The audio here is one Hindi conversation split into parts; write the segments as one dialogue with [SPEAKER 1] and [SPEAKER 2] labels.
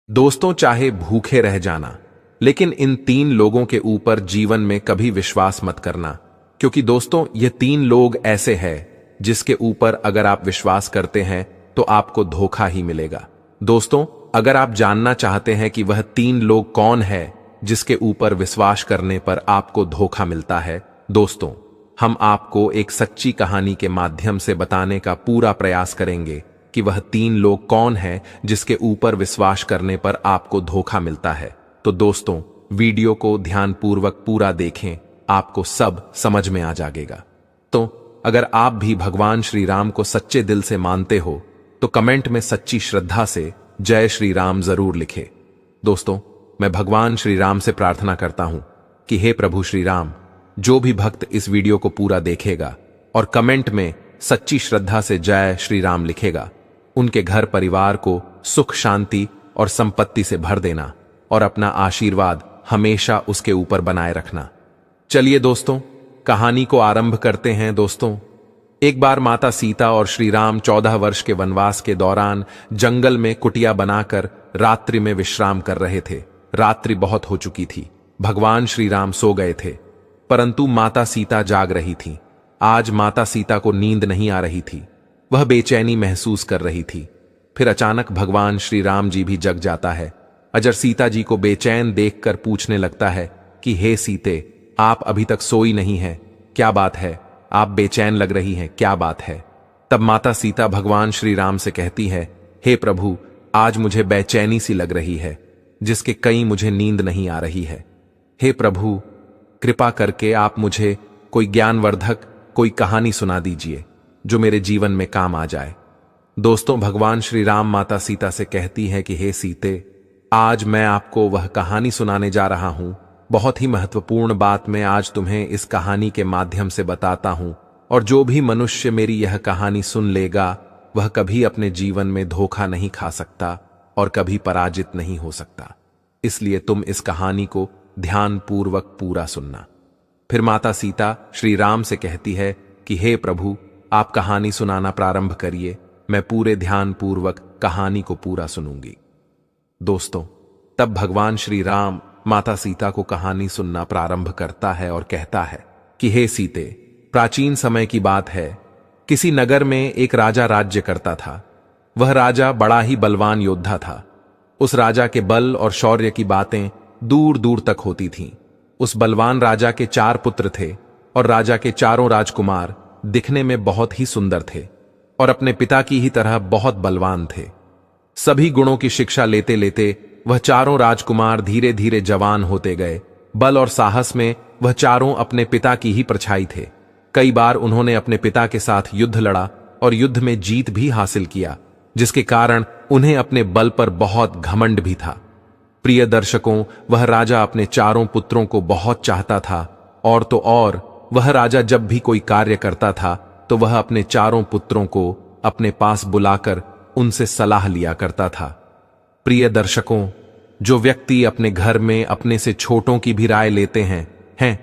[SPEAKER 1] दोस्तों, चाहे भूखे रह जाना, लेकिन इन तीन लोगों के ऊपर जीवन में कभी विश्वास मत करना, क्योंकि दोस्तों ये तीन लोग ऐसे हैं जिसके ऊपर अगर आप विश्वास करते हैं तो आपको धोखा ही मिलेगा। दोस्तों, अगर आप जानना चाहते हैं कि वह तीन लोग कौन है जिसके ऊपर विश्वास करने पर आपको धोखा मिलता है, दोस्तों हम आपको एक सच्ची कहानी के माध्यम से बताने का पूरा प्रयास करेंगे कि वह तीन लोग कौन हैं जिसके ऊपर विश्वास करने पर आपको धोखा मिलता है। तो दोस्तों, वीडियो को ध्यानपूर्वक पूरा देखें, आपको सब समझ में आ जाएगा। तो अगर आप भी भगवान श्री राम को सच्चे दिल से मानते हो तो कमेंट में सच्ची श्रद्धा से जय श्री राम जरूर लिखे। दोस्तों, मैं भगवान श्री राम से प्रार्थना करता हूं कि हे प्रभु श्री राम, जो भी भक्त इस वीडियो को पूरा देखेगा और कमेंट में सच्ची श्रद्धा से जय श्री राम लिखेगा, उनके घर परिवार को सुख शांति और संपत्ति से भर देना और अपना आशीर्वाद हमेशा उसके ऊपर बनाए रखना। चलिए दोस्तों, कहानी को आरंभ करते हैं। दोस्तों, एक बार माता सीता और श्री राम 14 वर्ष के वनवास के दौरान जंगल में कुटिया बनाकर रात्रि में विश्राम कर रहे थे। रात्रि बहुत हो चुकी थी। भगवान श्री राम सो गए थे, परंतु माता सीता जाग रही थी। आज माता सीता को नींद नहीं आ रही थी, वह बेचैनी महसूस कर रही थी। फिर अचानक भगवान श्री राम जी भी जग जाता है। अजर सीता जी को बेचैन देखकर पूछने लगता है कि हे सीते, आप अभी तक सोई नहीं है, क्या बात है? आप बेचैन लग रही हैं, क्या बात है? तब माता सीता भगवान श्री राम से कहती है, हे प्रभु, आज मुझे बेचैनी सी लग रही है, जिसके कहीं मुझे नींद नहीं आ रही है। हे प्रभु, कृपा करके आप मुझे कोई ज्ञानवर्धक कोई कहानी सुना दीजिए जो मेरे जीवन में काम आ जाए। दोस्तों, भगवान श्री राम माता सीता से कहती है कि हे सीते, आज मैं आपको वह कहानी सुनाने जा रहा हूं। बहुत ही महत्वपूर्ण बात मैं आज तुम्हें इस कहानी के माध्यम से बताता हूं, और जो भी मनुष्य मेरी यह कहानी सुन लेगा वह कभी अपने जीवन में धोखा नहीं खा सकता और कभी पराजित नहीं हो सकता। इसलिए तुम इस कहानी को ध्यानपूर्वक पूरा सुनना। फिर माता सीता श्री राम से कहती है कि हे प्रभु, आप कहानी सुनाना प्रारंभ करिए, मैं पूरे ध्यानपूर्वक कहानी को पूरा सुनूंगी। दोस्तों, तब भगवान श्री राम माता सीता को कहानी सुनना प्रारंभ करता है और कहता है कि हे सीते, प्राचीन समय की बात है। किसी नगर में एक राजा राज्य करता था। वह राजा बड़ा ही बलवान योद्धा था। उस राजा के बल और शौर्य की बातें दूर दूर तक होती थीं। उस बलवान राजा के 4 पुत्र थे और राजा के चारों राजकुमार दिखने में बहुत ही सुंदर थे और अपने पिता की ही तरह बहुत बलवान थे। सभी गुणों की शिक्षा लेते लेते वह चारों राजकुमार धीरे धीरे जवान होते गए। बल और साहस में वह चारों अपने पिता की ही परछाई थे। कई बार उन्होंने अपने पिता के साथ युद्ध लड़ा और युद्ध में जीत भी हासिल किया, जिसके कारण उन्हें अपने बल पर बहुत घमंड भी था। प्रिय दर्शकों, वह राजा अपने चारों पुत्रों को बहुत चाहता था, और तो और वह राजा जब भी कोई कार्य करता था तो वह अपने चारों पुत्रों को अपने पास बुलाकर उनसे सलाह लिया करता था। प्रिय दर्शकों, जो व्यक्ति अपने घर में अपने से छोटों की भी राय लेते हैं,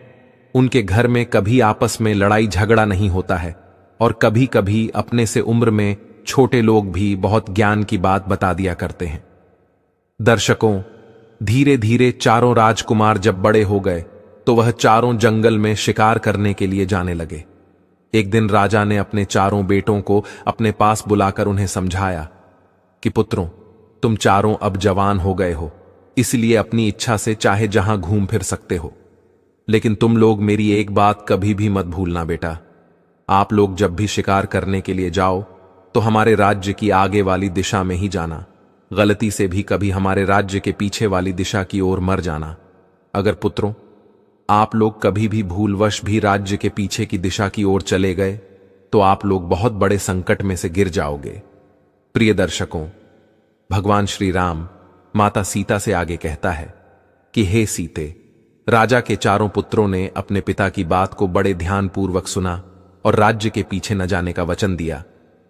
[SPEAKER 1] उनके घर में कभी आपस में लड़ाई झगड़ा नहीं होता है, और कभी कभी अपने से उम्र में छोटे लोग भी बहुत ज्ञान की बात बता दिया करते हैं। दर्शकों, धीरे धीरे चारों राजकुमार जब बड़े हो गए तो वह चारों जंगल में शिकार करने के लिए जाने लगे। एक दिन राजा ने अपने चारों बेटों को अपने पास बुलाकर उन्हें समझाया कि पुत्रों, तुम चारों अब जवान हो गए हो, इसलिए अपनी इच्छा से चाहे जहां घूम फिर सकते हो। लेकिन तुम लोग मेरी एक बात कभी भी मत भूलना बेटा, आप लोग जब भी शिकार करने के लिए जाओ तो हमारे राज्य की आगे वाली दिशा में ही जाना। गलती से भी कभी हमारे राज्य के पीछे वाली दिशा की ओर मर जाना। अगर पुत्रों, आप लोग कभी भी भूलवश भी राज्य के पीछे की दिशा की ओर चले गए तो आप लोग बहुत बड़े संकट में से गिर जाओगे। प्रिय दर्शकों, भगवान श्री राम माता सीता से आगे कहता है कि हे सीते, राजा के चारों पुत्रों ने अपने पिता की बात को बड़े ध्यानपूर्वक सुना और राज्य के पीछे न जाने का वचन दिया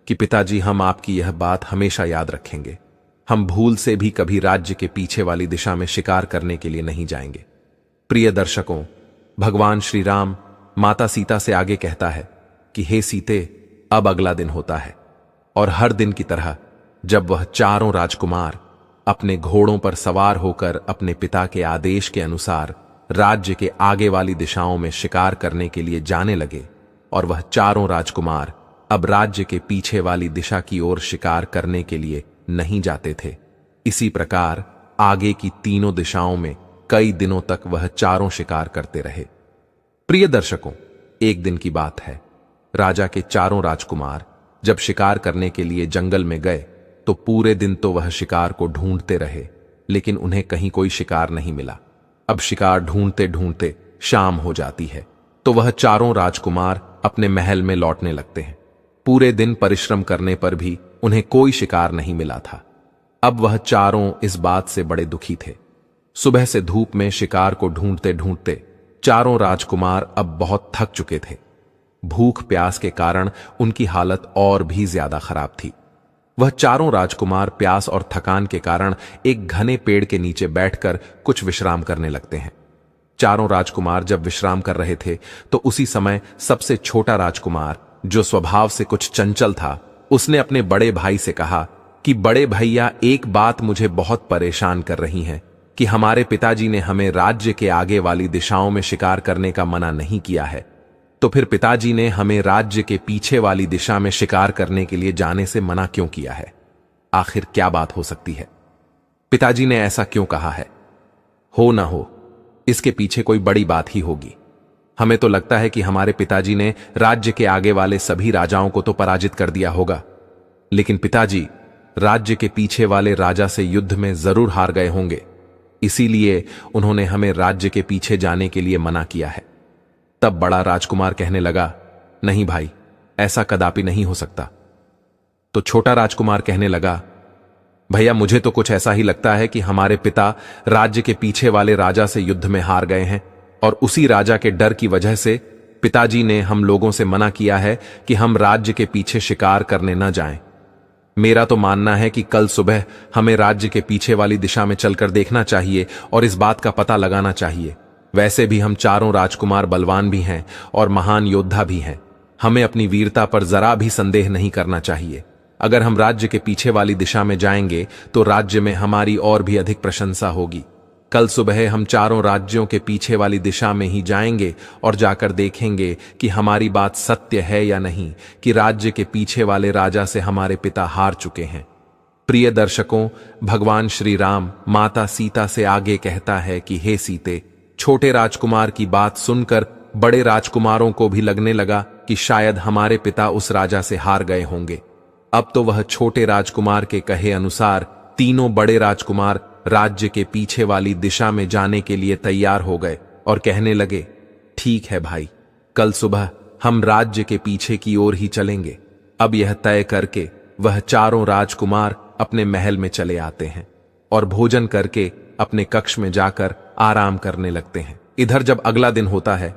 [SPEAKER 1] कि पिताजी, हम आपकी यह बात हमेशा याद रखेंगे। हम भूल से भी कभी राज्य के पीछे वाली दिशा में शिकार करने के लिए नहीं जाएंगे। प्रिय दर्शकों, भगवान श्री राम माता सीता से आगे कहता है कि हे सीते, अब अगला दिन होता है और हर दिन की तरह जब वह चारों राजकुमार अपने घोड़ों पर सवार होकर अपने पिता के आदेश के अनुसार राज्य के आगे वाली दिशाओं में शिकार करने के लिए जाने लगे और वह चारों राजकुमार अब राज्य के पीछे वाली दिशा की ओर शिकार करने के लिए नहीं जाते थे। इसी प्रकार आगे की तीनों दिशाओं में कई दिनों तक वह चारों शिकार करते रहे। प्रिय दर्शकों, एक दिन की बात है, राजा के चारों राजकुमार जब शिकार करने के लिए जंगल में गए तो पूरे दिन तो वह शिकार को ढूंढते रहे, लेकिन उन्हें कहीं कोई शिकार नहीं मिला। अब शिकार ढूंढते ढूंढते शाम हो जाती है तो वह चारों राजकुमार अपने महल में लौटने लगते हैं। पूरे दिन परिश्रम करने पर भी उन्हें कोई शिकार नहीं मिला था। अब वह चारों इस बात से बड़े दुखी थे। सुबह से धूप में शिकार को ढूंढते ढूंढते चारों राजकुमार अब बहुत थक चुके थे। भूख प्यास के कारण उनकी हालत और भी ज्यादा खराब थी। वह चारों राजकुमार प्यास और थकान के कारण एक घने पेड़ के नीचे बैठकर कुछ विश्राम करने लगते हैं। चारों राजकुमार जब विश्राम कर रहे थे तो उसी समय सबसे छोटा राजकुमार, जो स्वभाव से कुछ चंचल था, उसने अपने बड़े भाई से कहा कि बड़े भैया, एक बात मुझे बहुत परेशान कर रही है कि हमारे पिताजी ने हमें राज्य के आगे वाली दिशाओं में शिकार करने का मना नहीं किया है, तो फिर पिताजी ने हमें राज्य के पीछे वाली दिशा में शिकार करने के लिए जाने से मना क्यों किया है? आखिर क्या बात हो सकती है? पिताजी ने ऐसा क्यों कहा है? हो ना हो, इसके पीछे कोई बड़ी बात ही होगी। हमें तो लगता है कि हमारे पिताजी ने राज्य के आगे वाले सभी राजाओं को तो पराजित कर दिया होगा, लेकिन पिताजी राज्य के पीछे वाले राजा से युद्ध में जरूर हार गए होंगे, इसीलिए उन्होंने हमें राज्य के पीछे जाने के लिए मना किया है। तब बड़ा राजकुमार कहने लगा, नहीं भाई, ऐसा कदापि नहीं हो सकता। तो छोटा राजकुमार कहने लगा, भैया, मुझे तो कुछ ऐसा ही लगता है कि हमारे पिता राज्य के पीछे वाले राजा से युद्ध में हार गए हैं और उसी राजा के डर की वजह से पिताजी ने हम लोगों से मना किया है कि हम राज्य के पीछे शिकार करने न जाएं। मेरा तो मानना है कि कल सुबह हमें राज्य के पीछे वाली दिशा में चलकर देखना चाहिए और इस बात का पता लगाना चाहिए। वैसे भी हम चारों राजकुमार बलवान भी हैं और महान योद्धा भी हैं। हमें अपनी वीरता पर जरा भी संदेह नहीं करना चाहिए। अगर हम राज्य के पीछे वाली दिशा में जाएंगे तो राज्य में हमारी और भी अधिक प्रशंसा होगी। कल सुबह हम चारों राज्यों के पीछे वाली दिशा में ही जाएंगे और जाकर देखेंगे कि हमारी बात सत्य है या नहीं, कि राज्य के पीछे वाले राजा से हमारे पिता हार चुके हैं। प्रिय दर्शकों, भगवान श्री राम माता सीता से आगे कहता है कि हे सीते, छोटे राजकुमार की बात सुनकर बड़े राजकुमारों को भी लगने लगा कि शायद हमारे पिता उस राजा से हार गए होंगे। अब तो वह छोटे राजकुमार के कहे अनुसार तीनों बड़े राजकुमार राज्य के पीछे वाली दिशा में जाने के लिए तैयार हो गए और कहने लगे, ठीक है भाई, कल सुबह हम राज्य के पीछे की ओर ही चलेंगे। अब यह तय करके वह चारों राजकुमार अपने महल में चले आते हैं और भोजन करके अपने कक्ष में जाकर आराम करने लगते हैं। इधर जब अगला दिन होता है,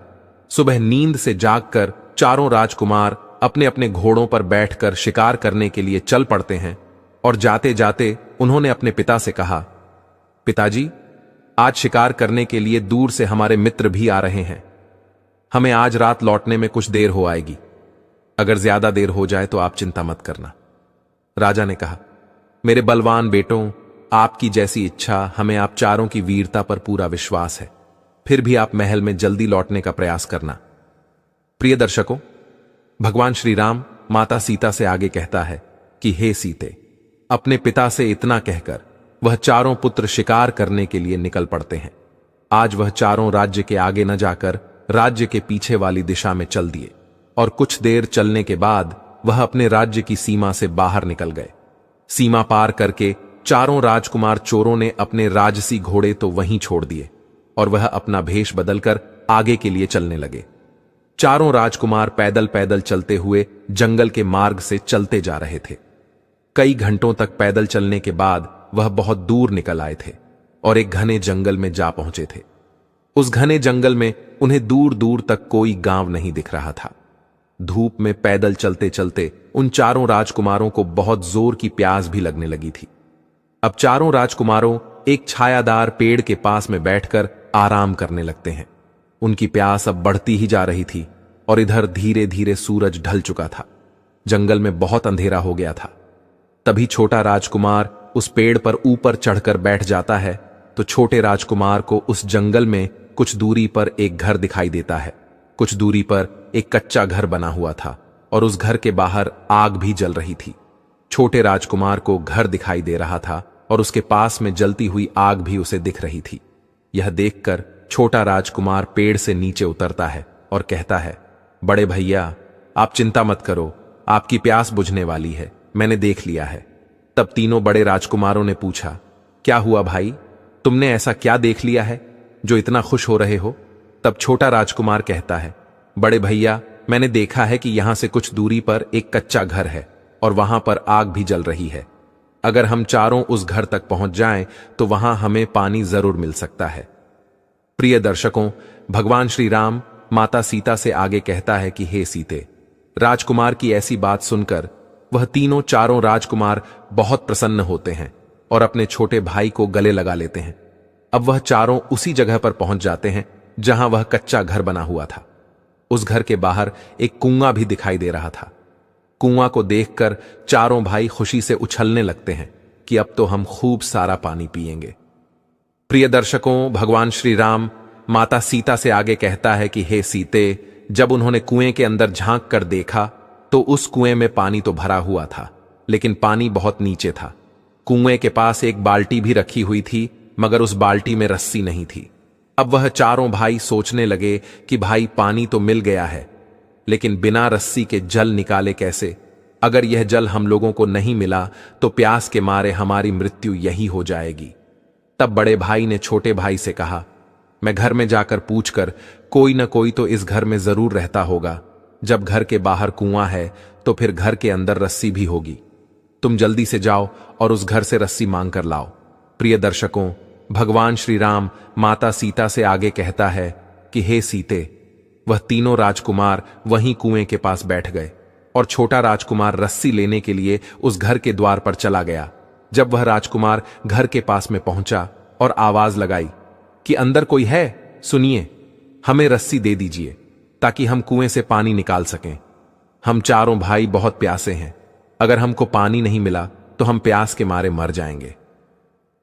[SPEAKER 1] सुबह नींद से जागकर चारों राजकुमार अपने अपने घोड़ों पर बैठकर शिकार करने के लिए चल पड़ते हैं और जाते जाते उन्होंने अपने पिता से कहा, पिताजी, आज शिकार करने के लिए दूर से हमारे मित्र भी आ रहे हैं। हमें आज रात लौटने में कुछ देर हो आएगी। अगर ज्यादा देर हो जाए तो आप चिंता मत करना। राजा ने कहा, मेरे बलवान बेटों, आपकी जैसी इच्छा, हमें आप चारों की वीरता पर पूरा विश्वास है। फिर भी आप महल में जल्दी लौटने का प्रयास करना। प्रिय दर्शकों, भगवान श्री राम माता सीता से आगे कहता है कि हे सीते, अपने पिता से इतना कहकर वह चारों पुत्र शिकार करने के लिए निकल पड़ते हैं। आज वह चारों राज्य के आगे न जाकर राज्य के पीछे वाली दिशा में चल दिए और कुछ देर चलने के बाद वह अपने राज्य की सीमा से बाहर निकल गए। सीमा पार करके चारों राजकुमार चोरों ने अपने राजसी घोड़े तो वहीं छोड़ दिए और वह अपना भेष बदलकर आगे के लिए चलने लगे। चारों राजकुमार पैदल पैदल चलते हुए जंगल के मार्ग से चलते जा रहे थे। कई घंटों तक पैदल चलने के बाद वह बहुत दूर निकल आए थे और एक घने जंगल में जा पहुंचे थे। उस घने जंगल में उन्हें दूर दूर तक कोई गांव नहीं दिख रहा था। धूप में पैदल चलते चलते उन चारों राजकुमारों को बहुत जोर की प्यास भी लगने लगी थी। अब चारों राजकुमारों एक छायादार पेड़ के पास में बैठकर आराम करने लगते हैं। उनकी प्यास अब बढ़ती ही जा रही थी और इधर धीरे धीरे सूरज ढल चुका था। जंगल में बहुत अंधेरा हो गया था। तभी छोटा राजकुमार उस पेड़ पर ऊपर चढ़कर बैठ जाता है तो छोटे राजकुमार को उस जंगल में कुछ दूरी पर एक घर दिखाई देता है। कुछ दूरी पर एक कच्चा घर बना हुआ था और उस घर के बाहर आग भी जल रही थी। छोटे राजकुमार को घर दिखाई दे रहा था और उसके पास में जलती हुई आग भी उसे दिख रही थी। यह देखकर छोटा राजकुमार पेड़ से नीचे उतरता है और कहता है, बड़े भैया, आप चिंता मत करो, आपकी प्यास बुझने वाली है, मैंने देख लिया है। तब तीनों बड़े राजकुमारों ने पूछा, क्या हुआ भाई, तुमने ऐसा क्या देख लिया है जो इतना खुश हो रहे हो? तब छोटा राजकुमार कहता है, बड़े भैया, मैंने देखा है कि यहां से कुछ दूरी पर एक कच्चा घर है और वहां पर आग भी जल रही है। अगर हम चारों उस घर तक पहुंच जाएं तो वहां हमें पानी जरूर मिल सकता है। प्रिय दर्शकों, भगवान श्री राम माता सीता से आगे कहता है कि हे सीते। राजकुमार की ऐसी बात सुनकर वह तीनों चारों राजकुमार बहुत प्रसन्न होते हैं और अपने छोटे भाई को गले लगा लेते हैं। अब वह चारों उसी जगह पर पहुंच जाते हैं जहां वह कच्चा घर बना हुआ था। उस घर के बाहर एक कुआं भी दिखाई दे रहा था। कुआं को देखकर चारों भाई खुशी से उछलने लगते हैं कि अब तो हम खूब सारा पानी पिएंगे। प्रिय दर्शकों, भगवान श्री राम माता सीता से आगे कहता है कि हे सीते, जब उन्होंने कुएं के अंदर झांक कर देखा तो उस कुएं में पानी तो भरा हुआ था, लेकिन पानी बहुत नीचे था। कुएं के पास एक बाल्टी भी रखी हुई थी, मगर उस बाल्टी में रस्सी नहीं थी। अब वह चारों भाई सोचने लगे कि भाई पानी तो मिल गया है, लेकिन बिना रस्सी के जल निकाले कैसे? अगर यह जल हम लोगों को नहीं मिला तो प्यास के मारे हमारी मृत्यु यही हो जाएगी। तब बड़े भाई ने छोटे भाई से कहा, मैं घर में जाकर पूछकर कोई न कोई तो इस घर में जरूर रहता होगा। जब घर के बाहर कुआं है तो फिर घर के अंदर रस्सी भी होगी। तुम जल्दी से जाओ और उस घर से रस्सी मांग कर लाओ। प्रिय दर्शकों, भगवान श्री राम माता सीता से आगे कहता है कि हे सीते। वह तीनों राजकुमार वहीं कुएं के पास बैठ गए और छोटा राजकुमार रस्सी लेने के लिए उस घर के द्वार पर चला गया। जब वह राजकुमार घर के पास में पहुंचा और आवाज लगाई कि अंदर कोई है, सुनिए, हमें रस्सी दे दीजिए ताकि हम कुएं से पानी निकाल सकें। हम चारों भाई बहुत प्यासे हैं, अगर हमको पानी नहीं मिला तो हम प्यास के मारे मर जाएंगे।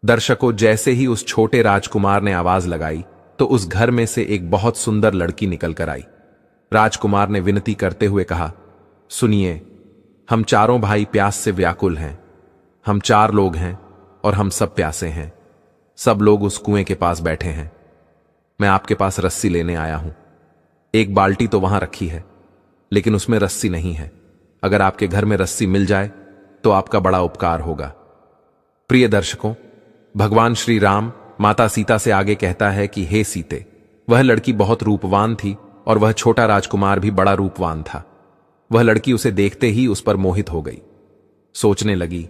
[SPEAKER 1] दर्शकों, जैसे ही उस छोटे राजकुमार ने आवाज लगाई तो उस घर में से एक बहुत सुंदर लड़की निकल कर आई। राजकुमार ने विनती करते हुए कहा, सुनिए, हम चारों भाई प्यास से व्याकुल हैं। हम 4 लोग हैं और हम सब प्यासे हैं। सब लोग उस कुएं के पास बैठे हैं। मैं आपके पास रस्सी लेने आया हूं। एक बाल्टी तो वहां रखी है, लेकिन उसमें रस्सी नहीं है। अगर आपके घर में रस्सी मिल जाए तो आपका बड़ा उपकार होगा। प्रिय दर्शकों, भगवान श्री राम माता सीता से आगे कहता है कि हे सीते। वह लड़की बहुत रूपवान थी और वह छोटा राजकुमार भी बड़ा रूपवान था। वह लड़की उसे देखते ही उस पर मोहित हो गई। सोचने लगी,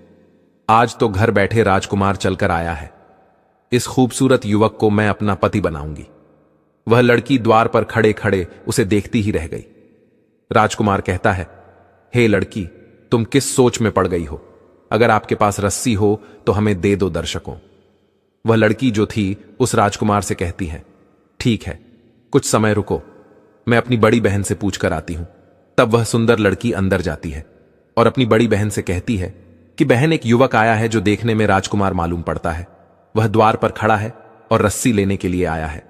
[SPEAKER 1] आज तो घर बैठे राजकुमार चलकर आया है। इस खूबसूरत युवक को मैं अपना पति बनाऊंगी। वह लड़की द्वार पर खड़े खड़े उसे देखती ही रह गई। राजकुमार कहता है, हे लड़की, तुम किस सोच में पड़ गई हो? अगर आपके पास रस्सी हो तो हमें दे दो। दर्शकों, वह लड़की जो थी उस राजकुमार से कहती है, ठीक है, कुछ समय रुको, मैं अपनी बड़ी बहन से पूछ कर आती हूं। तब वह सुंदर लड़की अंदर जाती है और अपनी बड़ी बहन से कहती है कि बहन, एक युवक आया है जो देखने में राजकुमार मालूम पड़ता है। वह द्वार पर खड़ा है और रस्सी लेने के लिए आया है।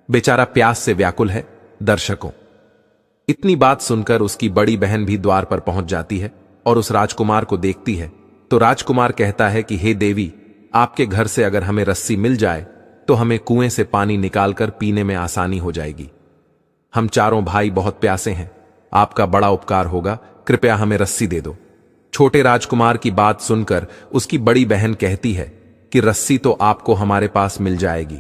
[SPEAKER 1] बेचारा प्यास से व्याकुल है। दर्शकों, इतनी बात सुनकर उसकी बड़ी बहन भी द्वार पर पहुंच जाती है और उस राजकुमार को देखती है तो राजकुमार कहता है कि हे देवी, आपके घर से अगर हमें रस्सी मिल जाए तो हमें कुएं से पानी निकालकर पीने में आसानी हो जाएगी। हम चारों भाई बहुत प्यासे हैं, आपका बड़ा उपकार होगा, कृपया हमें रस्सी दे दो। छोटे राजकुमार की बात सुनकर उसकी बड़ी बहन कहती है कि रस्सी तो आपको हमारे पास मिल जाएगी,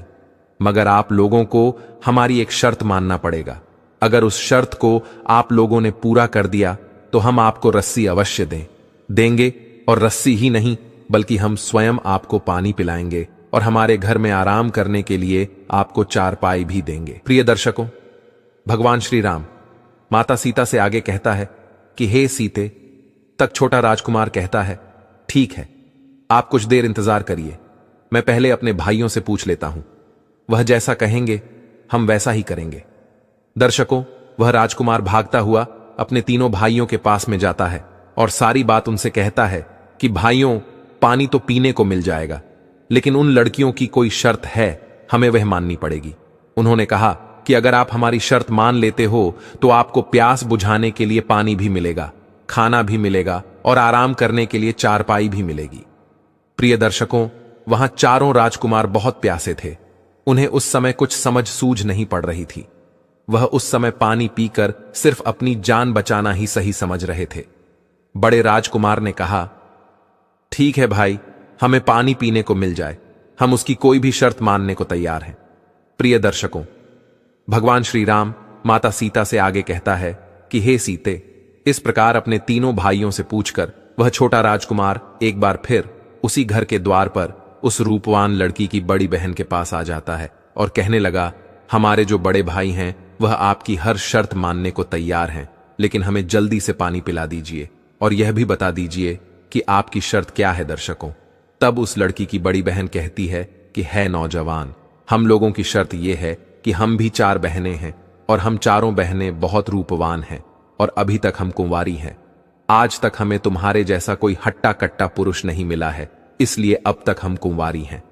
[SPEAKER 1] मगर आप लोगों को हमारी एक शर्त मानना पड़ेगा। अगर उस शर्त को आप लोगों ने पूरा कर दिया तो हम आपको रस्सी अवश्य देंगे, और रस्सी ही नहीं बल्कि हम स्वयं आपको पानी पिलाएंगे और हमारे घर में आराम करने के लिए आपको चारपाई भी देंगे। प्रिय दर्शकों, भगवान श्री राम माता सीता से आगे कहता है कि हे सीते। तक छोटा राजकुमार कहता है, ठीक है, आप कुछ देर इंतजार करिए, मैं पहले अपने भाइयों से पूछ लेता हूं। वह जैसा कहेंगे हम वैसा ही करेंगे। दर्शकों, वह राजकुमार भागता हुआ अपने तीनों भाइयों के पास में जाता है और सारी बात उनसे कहता है कि भाइयों, पानी तो पीने को मिल जाएगा, लेकिन उन लड़कियों की कोई शर्त है, हमें वह माननी पड़ेगी। उन्होंने कहा कि अगर आप हमारी शर्त मान लेते हो तो आपको प्यास बुझाने के लिए पानी भी मिलेगा, खाना भी मिलेगा और आराम करने के लिए चारपाई भी मिलेगी। प्रिय दर्शकों, वहां चारों राजकुमार बहुत प्यासे थे। उन्हें उस समय कुछ समझ सूझ नहीं पड़ रही थी। वह उस समय पानी पीकर सिर्फ अपनी जान बचाना ही सही समझ रहे थे। बड़े राजकुमार ने कहा, ठीक है भाई, हमें पानी पीने को मिल जाए, हम उसकी कोई भी शर्त मानने को तैयार हैं। प्रिय दर्शकों, भगवान श्री राम माता सीता से आगे कहता है कि हे सीते, इस प्रकार अपने तीनों भाइयों से पूछकर वह छोटा राजकुमार एक बार फिर उसी घर के द्वार पर उस रूपवान लड़की की बड़ी बहन के पास आ जाता है और कहने लगा, हमारे जो बड़े भाई हैं वह आपकी हर शर्त मानने को तैयार हैं, लेकिन हमें जल्दी से पानी पिला दीजिए और यह भी बता दीजिए कि आपकी शर्त क्या है। दर्शकों, तब उस लड़की की बड़ी बहन कहती है कि है नौजवान, हम लोगों की शर्त यह है कि हम भी 4 बहनें हैं और हम चारों बहनें बहुत रूपवान हैं और अभी तक हम कुंवारी हैं। आज तक हमें तुम्हारे जैसा कोई हट्टा कट्टा पुरुष नहीं मिला है, इसलिए अब तक हम कुंवारी हैं।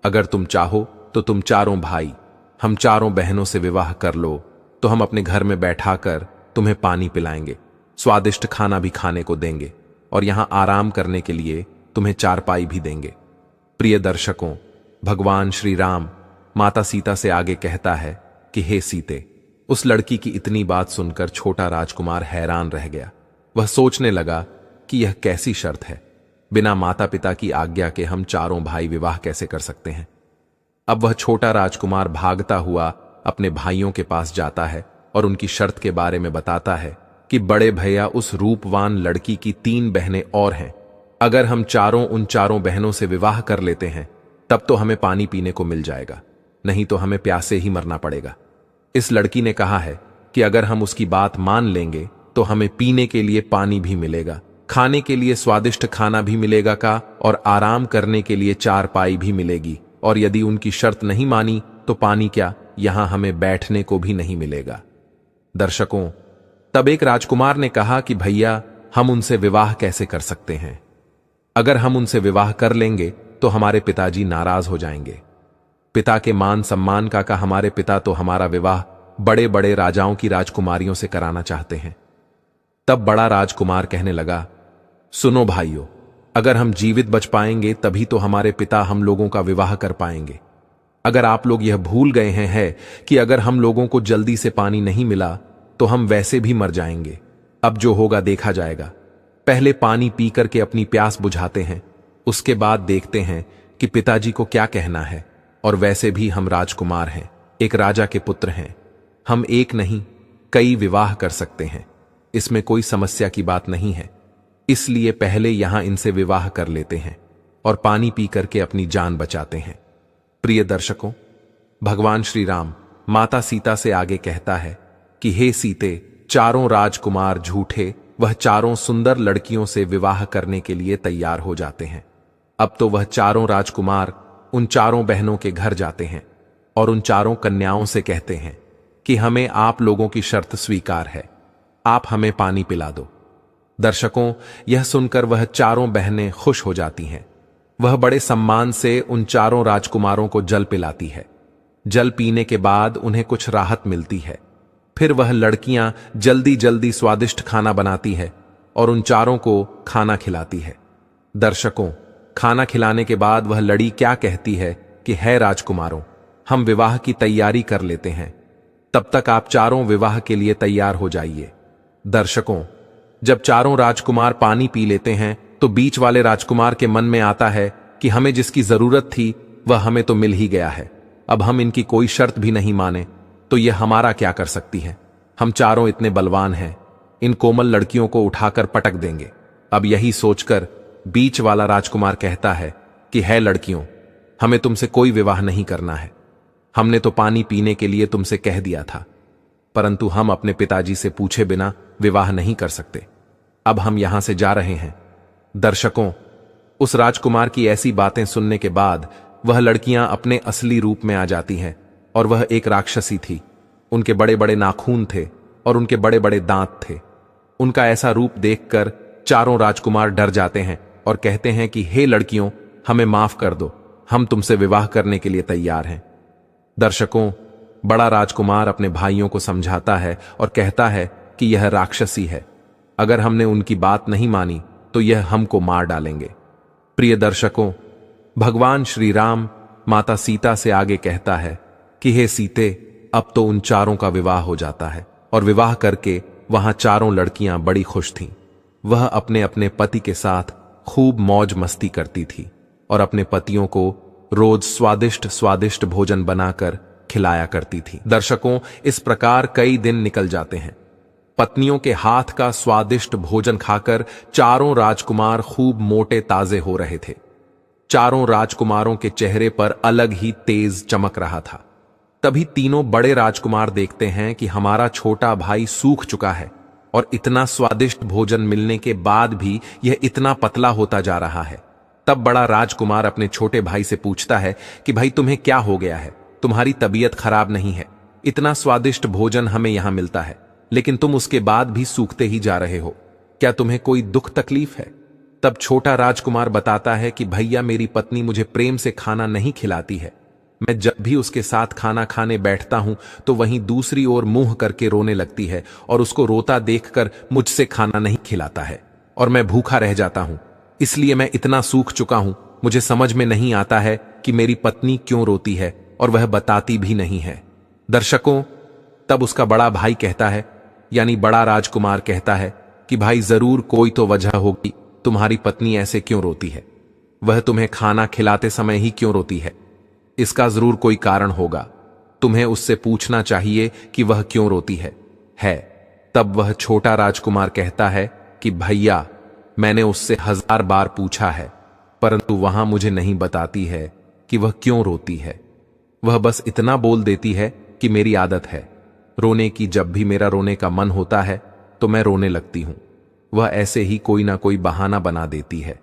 [SPEAKER 1] अगर तुम चाहो तो तुम चारों भाई हम चारों बहनों से विवाह कर लो, तो हम अपने घर में बैठाकर तुम्हें पानी पिलाएंगे, स्वादिष्ट खाना भी खाने को देंगे और यहां आराम करने के लिए तुम्हें चारपाई भी देंगे। प्रिय दर्शकों, भगवान श्री राम माता सीता से आगे कहता है कि हे सीते, उस लड़की की इतनी बात सुनकर छोटा राजकुमार हैरान रह गया। वह सोचने लगा कि यह कैसी शर्त है, बिना माता पिता की आज्ञा के हम चारों भाई विवाह कैसे कर सकते हैं। अब वह छोटा राजकुमार भागता हुआ अपने भाइयों के पास जाता है और उनकी शर्त के बारे में बताता है कि बड़े भैया, उस रूपवान लड़की की 3 बहनें और हैं। अगर हम चारों उन चारों बहनों से विवाह कर लेते हैं तब तो हमें पानी पीने को मिल जाएगा, नहीं तो हमें प्यासे ही मरना पड़ेगा। इस लड़की ने कहा है कि अगर हम उसकी बात मान लेंगे तो हमें पीने के लिए पानी भी मिलेगा, खाने के लिए स्वादिष्ट खाना भी मिलेगा का और आराम करने के लिए चारपाई भी मिलेगी, और यदि उनकी शर्त नहीं मानी तो पानी क्या, यहां हमें बैठने को भी नहीं मिलेगा। दर्शकों, तब एक राजकुमार ने कहा कि भैया, हम उनसे विवाह कैसे कर सकते हैं? अगर हम उनसे विवाह कर लेंगे तो हमारे पिताजी नाराज हो जाएंगे। पिता के मान सम्मान का हमारे पिता तो हमारा विवाह बड़े बड़े राजाओं की राजकुमारियों से कराना चाहते हैं। तब बड़ा राजकुमार कहने लगा, सुनो भाइयों, अगर हम जीवित बच पाएंगे तभी तो हमारे पिता हम लोगों का विवाह कर पाएंगे। अगर आप लोग यह भूल गए हैं कि अगर हम लोगों को जल्दी से पानी नहीं मिला तो हम वैसे भी मर जाएंगे। अब जो होगा देखा जाएगा। पहले पानी पी करके अपनी प्यास बुझाते हैं, उसके बाद देखते हैं कि पिताजी को क्या कहना है। और वैसे भी हम राजकुमार हैं, एक राजा के पुत्र हैं, हम एक नहीं कई विवाह कर सकते हैं, इसमें कोई समस्या की बात नहीं है। इसलिए पहले यहां इनसे विवाह कर लेते हैं और पानी पी करके अपनी जान बचाते हैं। प्रिय दर्शकों, भगवान श्री राम माता सीता से आगे कहता है कि हे सीते, चारों राजकुमार झूठे वह चारों सुंदर लड़कियों से विवाह करने के लिए तैयार हो जाते हैं। अब तो वह चारों राजकुमार उन चारों बहनों के घर जाते हैं और उन चारों कन्याओं से कहते हैं कि हमें आप लोगों की शर्त स्वीकार है, आप हमें पानी पिला दो। दर्शकों, यह सुनकर वह चारों बहनें खुश हो जाती हैं। वह बड़े सम्मान से उन चारों राजकुमारों को जल पिलाती है। जल पीने के बाद उन्हें कुछ राहत मिलती है। फिर वह लड़कियां जल्दी जल्दी स्वादिष्ट खाना बनाती है और उन चारों को खाना खिलाती है। दर्शकों, खाना खिलाने के बाद वह लड़ी क्या कहती है कि है राजकुमारों, हम विवाह की तैयारी कर लेते हैं, तब तक आप चारों विवाह के लिए तैयार हो जाइए। दर्शकों, जब चारों राजकुमार पानी पी लेते हैं तो बीच वाले राजकुमार के मन में आता है कि हमें जिसकी जरूरत थी वह हमें तो मिल ही गया है, अब हम इनकी कोई शर्त भी नहीं माने तो यह हमारा क्या कर सकती है। हम चारों इतने बलवान हैं, इन कोमल लड़कियों को उठाकर पटक देंगे। अब यही सोचकर बीच वाला राजकुमार कहता है कि है लड़कियों, हमें तुमसे कोई विवाह नहीं करना है। हमने तो पानी पीने के लिए तुमसे कह दिया था, परंतु हम अपने पिताजी से पूछे बिना विवाह नहीं कर सकते। अब हम यहां से जा रहे हैं। दर्शकों, उस राजकुमार की ऐसी बातें सुनने के बाद वह लड़कियां अपने असली रूप में आ जाती हैं और वह एक राक्षसी थी। उनके बड़े बड़े नाखून थे और उनके बड़े बड़े दांत थे। उनका ऐसा रूप देखकर चारों राजकुमार डर जाते हैं और कहते हैं कि हे लड़कियों, हमें माफ कर दो, हम तुमसे विवाह करने के लिए तैयार हैं। दर्शकों, बड़ा राजकुमार अपने भाइयों को समझाता है और कहता है कि यह राक्षसी है, अगर हमने उनकी बात नहीं मानी तो यह हमको मार डालेंगे। प्रिय दर्शकों, भगवान श्री राम माता सीता से आगे कहता है कि हे सीते, अब तो उन चारों का विवाह हो जाता है। और विवाह करके वहां चारों लड़कियां बड़ी खुश थीं। वह अपने अपने पति के साथ खूब मौज मस्ती करती थी और अपने पतियों को रोज स्वादिष्ट स्वादिष्ट भोजन बनाकर खिलाया करती थी। दर्शकों, इस प्रकार कई दिन निकल जाते हैं। पत्नियों के हाथ का स्वादिष्ट भोजन खाकर चारों राजकुमार खूब मोटे ताजे हो रहे थे। चारों राजकुमारों के चेहरे पर अलग ही तेज चमक रहा था। तभी तीनों बड़े राजकुमार देखते हैं कि हमारा छोटा भाई सूख चुका है और इतना स्वादिष्ट भोजन मिलने के बाद भी यह इतना पतला होता जा रहा है। तब बड़ा राजकुमार अपने छोटे भाई से पूछता है कि भाई, तुम्हें क्या हो गया है? तुम्हारी तबीयत खराब नहीं है? इतना स्वादिष्ट भोजन हमें यहां मिलता है, लेकिन तुम उसके बाद भी सूखते ही जा रहे हो। क्या तुम्हें कोई दुख तकलीफ है? तब छोटा राजकुमार बताता है कि भैया, मेरी पत्नी मुझे प्रेम से खाना नहीं खिलाती है। मैं जब भी उसके साथ खाना खाने बैठता हूं तो वहीं दूसरी ओर मुंह करके रोने लगती है और उसको रोता देखकर मुझसे खाना नहीं खिलाता है और मैं भूखा रह जाता हूं। इसलिए मैं इतना सूख चुका हूं। मुझे समझ में नहीं आता है कि मेरी पत्नी क्यों रोती है और वह बताती भी नहीं है। दर्शकों, तब उसका बड़ा भाई कहता है, यानी बड़ा राजकुमार कहता है कि भाई, जरूर कोई तो वजह होगी, तुम्हारी पत्नी ऐसे क्यों रोती है? वह तुम्हें खाना खिलाते समय ही क्यों रोती है? इसका जरूर कोई कारण होगा। तुम्हें उससे पूछना चाहिए कि वह क्यों रोती है। तब वह छोटा राजकुमार कहता है कि भैया, मैंने उससे 1000 बार पूछा है, परंतु वहां मुझे नहीं बताती है कि वह क्यों रोती है। वह बस इतना बोल देती है कि मेरी आदत है रोने की। जब भी मेरा रोने का मन होता है तो मैं रोने लगती हूं। वह ऐसे ही कोई ना कोई बहाना बना देती है,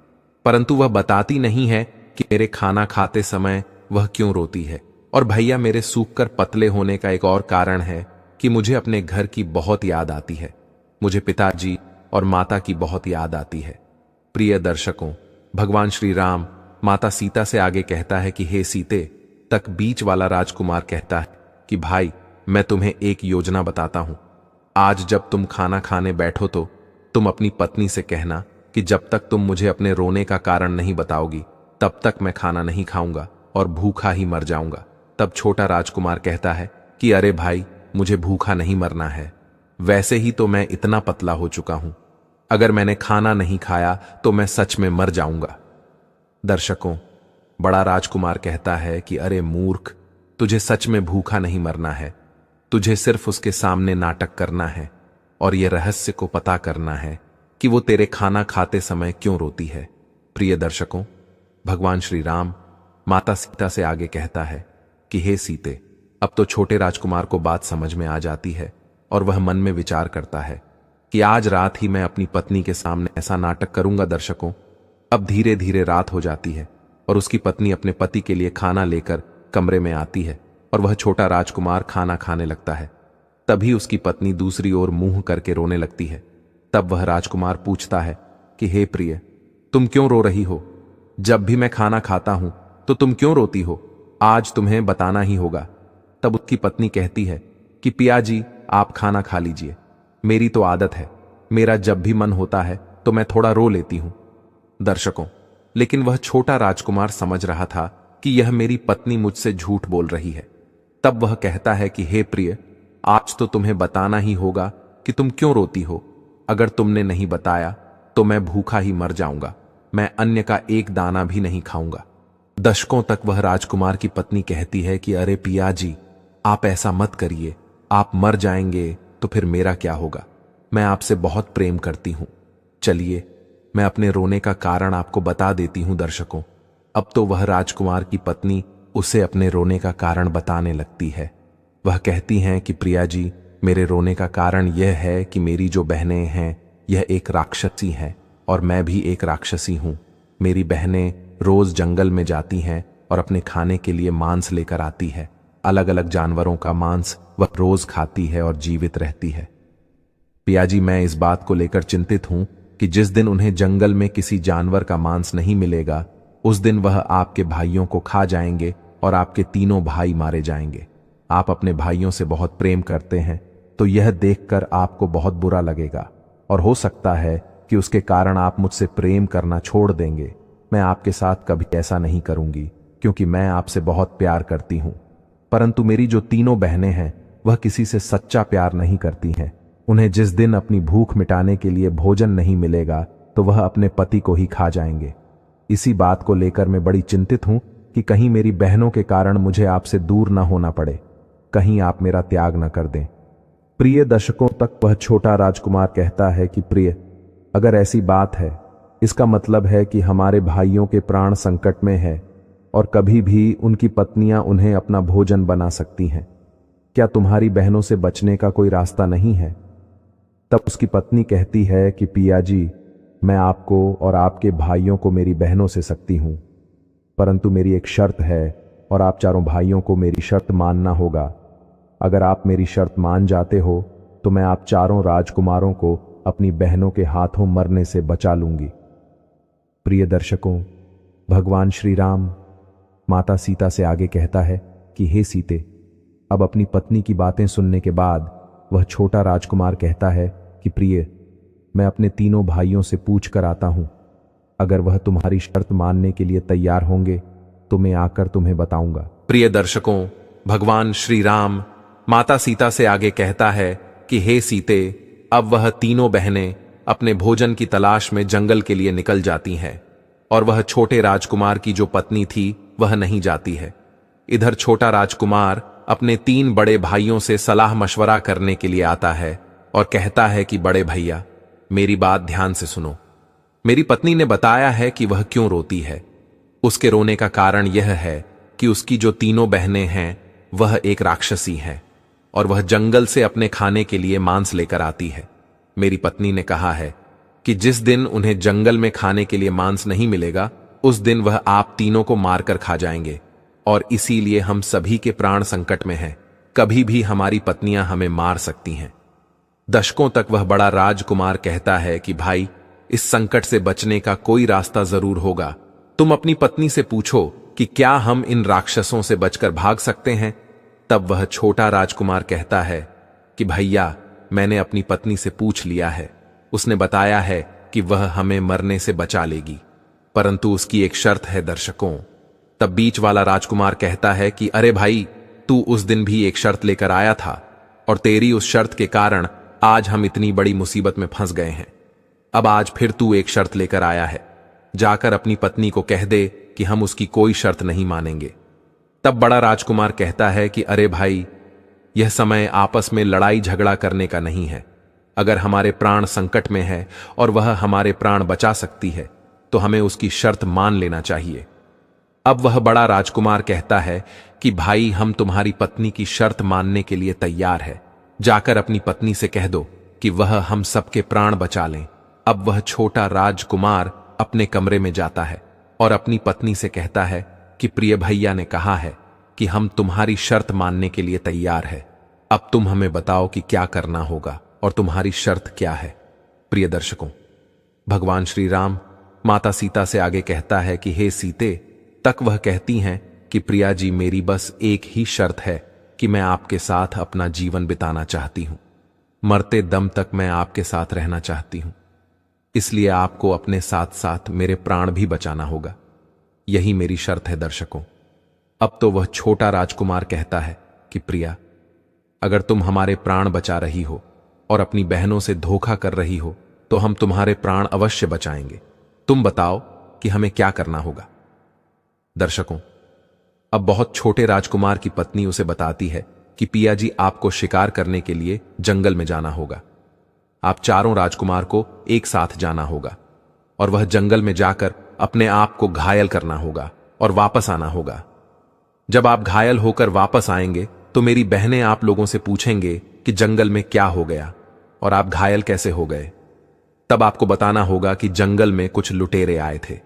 [SPEAKER 1] परंतु वह बताती नहीं है कि मेरे खाना खाते समय वह क्यों रोती है। और भैया, मेरे सूखकर पतले होने का एक और कारण है कि मुझे अपने घर की बहुत याद आती है। मुझे पिताजी और माता की बहुत याद आती है। प्रिय दर्शकों, भगवान श्री राम माता सीता से आगे कहता है कि हे सीते, तक बीच वाला राजकुमार कहता है कि भाई, मैं तुम्हें एक योजना बताता हूं। आज जब तुम खाना खाने बैठो तो तुम अपनी पत्नी से कहना कि जब तक तुम मुझे अपने रोने का कारण नहीं बताओगी तब तक मैं खाना नहीं खाऊंगा और भूखा ही मर जाऊंगा। तब छोटा राजकुमार कहता है कि अरे भाई, मुझे भूखा नहीं मरना है, वैसे ही तो मैं इतना पतला हो चुका हूं। अगर मैंने खाना नहीं खाया तो मैं सच में मर जाऊंगा। दर्शकों, बड़ा राजकुमार कहता है कि अरे मूर्ख, तुझे सच में भूखा नहीं मरना है। तुझे सिर्फ उसके सामने नाटक करना है और यह रहस्य को पता करना है कि वो तेरे खाना खाते समय क्यों रोती है। प्रिय दर्शकों, भगवान श्री राम माता सीता से आगे कहता है कि हे सीते, अब तो छोटे राजकुमार को बात समझ में आ जाती है और वह मन में विचार करता है कि आज रात ही मैं अपनी पत्नी के सामने ऐसा नाटक करूंगा। दर्शकों, अब धीरे धीरे रात हो जाती है और उसकी पत्नी अपने पति के लिए खाना लेकर कमरे में आती है और वह छोटा राजकुमार खाना खाने लगता है। तभी उसकी पत्नी दूसरी ओर मुंह करके रोने लगती है। तब वह राजकुमार पूछता है कि हे प्रिय, तुम क्यों रो रही हो? जब भी मैं खाना खाता हूं तो तुम क्यों रोती हो? आज तुम्हें बताना ही होगा। तब उसकी पत्नी कहती है कि पिया जी, आप खाना खा लीजिए, मेरी तो आदत है, मेरा जब भी मन होता है तो मैं थोड़ा रो लेती हूं। दर्शकों, लेकिन वह छोटा राजकुमार समझ रहा था कि यह मेरी पत्नी मुझसे झूठ बोल रही है। तब वह कहता है कि हे प्रिय, आज तो तुम्हें बताना ही होगा कि तुम क्यों रोती हो। अगर तुमने नहीं बताया तो मैं भूखा ही मर जाऊंगा, मैं अन्य का एक दाना भी नहीं खाऊंगा। दशकों तक वह राजकुमार की पत्नी कहती है कि अरे पिया जी, आप ऐसा मत करिए, आप मर जाएंगे तो फिर मेरा क्या होगा? मैं आपसे बहुत प्रेम करती हूं। चलिए, मैं अपने रोने का कारण आपको बता देती हूं। दर्शकों, अब तो वह राजकुमार की पत्नी उसे अपने रोने का कारण बताने लगती है। वह कहती हैं कि प्रिया जी, मेरे रोने का कारण यह है कि मेरी जो बहनें हैं यह एक राक्षसी हैं और मैं भी एक राक्षसी हूं। मेरी बहनें रोज जंगल में जाती हैं और अपने खाने के लिए मांस लेकर आती है। अलग अलग जानवरों का मांस वह रोज खाती है और जीवित रहती है। पिया जी, मैं इस बात को लेकर चिंतित हूं कि जिस दिन उन्हें जंगल में किसी जानवर का मांस नहीं मिलेगा, उस दिन वह आपके भाइयों को खा जाएंगे और आपके तीनों भाई मारे जाएंगे। आप अपने भाइयों से बहुत प्रेम करते हैं, तो यह देखकर आपको बहुत बुरा लगेगा और हो सकता है कि उसके कारण आप मुझसे प्रेम करना छोड़ देंगे। मैं आपके साथ कभी ऐसा नहीं करूंगी, क्योंकि मैं आपसे बहुत प्यार करती हूं। परंतु मेरी जो तीनों बहनें हैं, वह किसी से सच्चा प्यार नहीं करती हैं। उन्हें जिस दिन अपनी भूख मिटाने के लिए भोजन नहीं मिलेगा, तो वह अपने पति को ही खा जाएंगे। इसी बात को लेकर मैं बड़ी चिंतित हूं कि कहीं मेरी बहनों के कारण मुझे आपसे दूर न होना पड़े, कहीं आप मेरा त्याग न कर दें। प्रिय दर्शकों, तक वह छोटा राजकुमार कहता है कि प्रिय, अगर ऐसी बात है, इसका मतलब है कि हमारे भाइयों के प्राण संकट में है और कभी भी उनकी पत्नियां उन्हें अपना भोजन बना सकती हैं। क्या तुम्हारी बहनों से बचने का कोई रास्ता नहीं है? तब उसकी पत्नी कहती है कि पिया जी, मैं आपको और आपके भाइयों को मेरी बहनों से सकती हूं, परंतु मेरी एक शर्त है और आप चारों भाइयों को मेरी शर्त मानना होगा। अगर आप मेरी शर्त मान जाते हो तो मैं आप चारों राजकुमारों को अपनी बहनों के हाथों मरने से बचा लूंगी। प्रिय दर्शकों, भगवान श्री राम माता सीता से आगे कहता है कि हे सीते, अब अपनी पत्नी की बातें सुनने के बाद वह छोटा राजकुमार कहता है कि प्रिय, मैं अपने तीनों भाइयों से पूछ कर आता हूं। अगर वह तुम्हारी शर्त मानने के लिए तैयार होंगे तो मैं आकर तुम्हें बताऊंगा।
[SPEAKER 2] प्रिय दर्शकों, भगवान श्री राम माता सीता से आगे कहता है कि हे सीते, अब वह तीनों बहनें अपने भोजन की तलाश में जंगल के लिए निकल जाती हैं और वह छोटे राजकुमार की जो पत्नी थी वह नहीं जाती है। इधर छोटा राजकुमार अपने 3 बड़े भाइयों से सलाह मशवरा करने के लिए आता है और कहता है कि बड़े भैया, मेरी बात ध्यान से सुनो। मेरी पत्नी ने बताया है कि वह क्यों रोती है। उसके रोने का कारण यह है कि उसकी जो तीनों बहनें हैं वह एक राक्षसी है और वह जंगल से अपने खाने के लिए मांस लेकर आती है। मेरी पत्नी ने कहा है कि जिस दिन उन्हें जंगल में खाने के लिए मांस नहीं मिलेगा, उस दिन वह आप तीनों को मारकर खा जाएंगे और इसीलिए हम सभी के प्राण संकट में हैं। कभी भी हमारी पत्नियां हमें मार सकती हैं। दशकों तक वह बड़ा राजकुमार कहता है कि भाई, इस संकट से बचने का कोई रास्ता जरूर होगा। तुम अपनी पत्नी से पूछो कि क्या हम इन राक्षसों से बचकर भाग सकते हैं। तब वह छोटा राजकुमार कहता है कि भैया, मैंने अपनी पत्नी से पूछ लिया है। उसने बताया है कि वह हमें मरने से बचा लेगी, परंतु उसकी एक शर्त है दर्शकों। तब बीच वाला राजकुमार कहता है कि अरे भाई, तू उस दिन भी एक शर्त लेकर आया था और तेरी उस शर्त के कारण आज हम इतनी बड़ी मुसीबत में फंस गए हैं। अब आज फिर तू एक शर्त लेकर आया है। जाकर अपनी पत्नी को कह दे कि हम उसकी कोई शर्त नहीं मानेंगे। तब बड़ा राजकुमार कहता है कि अरे भाई, यह समय आपस में लड़ाई झगड़ा करने का नहीं है। अगर हमारे प्राण संकट में है और वह हमारे प्राण बचा सकती है तो हमें उसकी शर्त मान लेना चाहिए। अब वह बड़ा राजकुमार कहता है कि भाई, हम तुम्हारी पत्नी की शर्त मानने के लिए तैयार है। जाकर अपनी पत्नी से कह दो कि वह हम सबके प्राण बचा लें। अब वह छोटा राजकुमार अपने कमरे में जाता है और अपनी पत्नी से कहता है कि प्रिय भैया ने कहा है कि हम तुम्हारी शर्त मानने के लिए तैयार है। अब तुम हमें बताओ कि क्या करना होगा और तुम्हारी शर्त क्या है। प्रिय दर्शकों, भगवान श्री राम माता सीता से आगे कहता है कि हे सीते, तक वह कहती हैं कि प्रिया जी, मेरी बस एक ही शर्त है कि मैं आपके साथ अपना जीवन बिताना चाहती हूं। मरते दम तक मैं आपके साथ रहना चाहती हूं, इसलिए आपको अपने साथ साथ मेरे प्राण भी बचाना होगा। यही मेरी शर्त है दर्शकों। अब तो वह छोटा राजकुमार कहता है कि प्रिया, अगर तुम हमारे प्राण बचा रही हो और अपनी बहनों से धोखा कर रही हो तो हम तुम्हारे प्राण अवश्य बचाएंगे। तुम बताओ कि हमें क्या करना होगा। दर्शकों, अब बहुत छोटे राजकुमार की पत्नी उसे बताती है कि पिया जी, आपको शिकार करने के लिए जंगल में जाना होगा। आप चारों राजकुमार को एक साथ जाना होगा और वह जंगल में जाकर अपने आप को घायल करना होगा और वापस आना होगा। जब आप घायल होकर वापस आएंगे तो मेरी बहनें आप लोगों से पूछेंगे कि जंगल में क्या हो गया और आप घायल कैसे हो गए। तब आपको बताना होगा कि जंगल में कुछ लुटेरे आए थे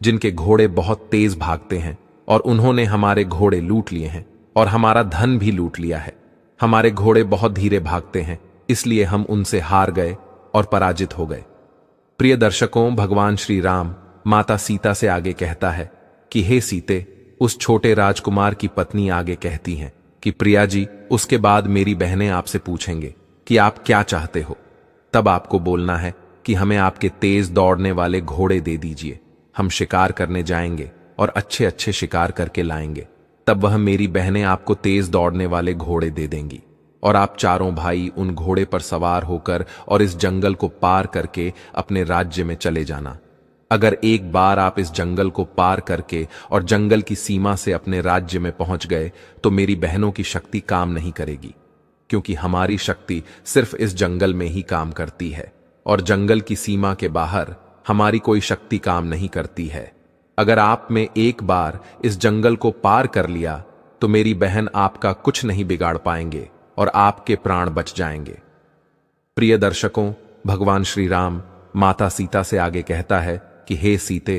[SPEAKER 2] जिनके घोड़े बहुत तेज भागते हैं और उन्होंने हमारे घोड़े लूट लिए हैं और हमारा धन भी लूट लिया है। हमारे घोड़े बहुत धीरे भागते हैं, इसलिए हम उनसे हार गए और पराजित हो गए। प्रिय दर्शकों, भगवान श्री राम माता सीता से आगे कहता है कि हे सीते, उस छोटे राजकुमार की पत्नी आगे कहती हैं कि प्रिया जी, उसके बाद मेरी बहनें आपसे पूछेंगे कि आप क्या चाहते हो। तब आपको बोलना है कि हमें आपके तेज दौड़ने वाले घोड़े दे दीजिए, हम शिकार करने जाएंगे और अच्छे अच्छे शिकार करके लाएंगे। तब वह मेरी बहनें आपको तेज दौड़ने वाले घोड़े दे देंगी और आप चारों भाई उन घोड़े पर सवार होकर और इस जंगल को पार करके अपने राज्य में चले जाना। अगर एक बार आप इस जंगल को पार करके और जंगल की सीमा से अपने राज्य में पहुंच गए तो मेरी बहनों की शक्ति काम नहीं करेगी, क्योंकि हमारी शक्ति सिर्फ इस जंगल में ही काम करती है और जंगल की सीमा के बाहर हमारी कोई शक्ति काम नहीं करती है। अगर आप में एक बार इस जंगल को पार कर लिया तो मेरी बहन आपका कुछ नहीं बिगाड़ पाएंगे और आपके प्राण बच जाएंगे। प्रिय दर्शकों, भगवान श्री राम माता सीता से आगे कहता है कि हे सीते,